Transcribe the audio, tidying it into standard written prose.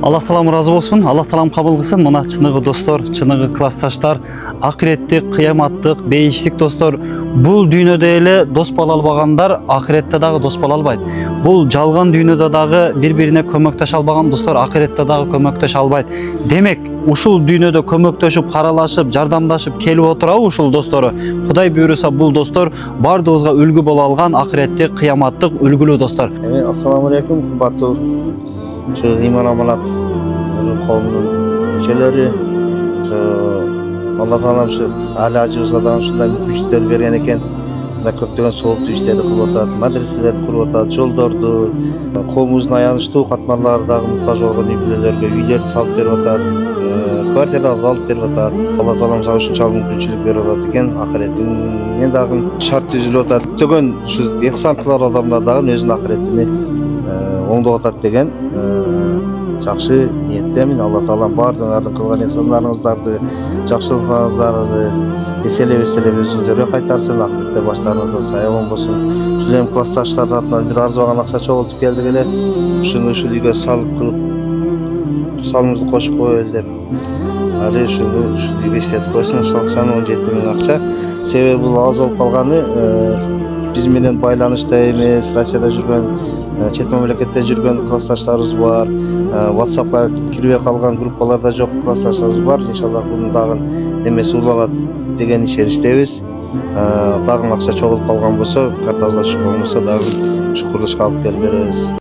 Алла таалам разы болсын, Алла таалам кабыл кылсын. Мына чыныгы достор, чыныгы классташтар, акыреттик, кыяматтык, бейиштик достор. Бул дүйнөдө эле дос боло албагандар акыретте дагы дос боло албайт. Бул жалган дүйнөдө дагы бири-бирине көмөктөшө албаган достор акыретте дагы көмөктөшө албайт. Демек, ушул дүйнөдө көмөктөшүп, каралашып, жардамдашып келип отурабы ушул достору? Кудай буйруса бул достор бардыгыбызга үлгү боло алган акыреттик, кыяматтык үлгүлүү достор. Ассаламу алейкум, кымбаттуу иман аманат коомунун мүчөлөрү. Алла таалам ушу али ажыбызга дагы ушундай мүмкүнчүлүктөр берген экен. Мына көптөгөн сооптуу иштерди кылып атат, медреселерди куруп атат, жолдорду, коомубуздун аянычтуу катмарлары дагы муктаж болгон үй бүлөлөргө үйлөрдү салып берип атат, квартираларды алып берип атат. Алла таалам ушунчалык мүмкүнчүлүк берип атат экен. Акыреттин дагы шарт түзүлүп атат. Көптөгөн ушу ихсан кылар адамдар дагы өзүнүн акыретини оңдоп атат деген жакшы ниеттемин. Алла таалам баардыгыңардын кылган ихсандарыңыздарды, жакшылыктарыңыздарды эселеп өзүңөргө кайтарсын, акыретте баштарыңыздан саябан болсун. Ушул эми классташтардын атынан бир арзыбаган акча чогултуп келдик эле. Ушуну ушул үйгө салып кылып салымыбызды кошуп коелу деп. Ары ушул үйгө иштетип койсун. Ошол акчаны 17 000 акча. Себеби бул аз болуп калганы биз менен байланышта эмес, Россияда жүргөн, чет мамлекетте жүргөн классташтарыбыз бар. WhatsApp'ка кирбей калган группаларда жок классташтарыбыз бар. Иншаллах бунун дагы эмеси уланат деген ишеничтебиз. Дагы акча чогулуп калган болсо, картабызга түшүп калган болсо дагы ушу курулушка алып келип беребиз.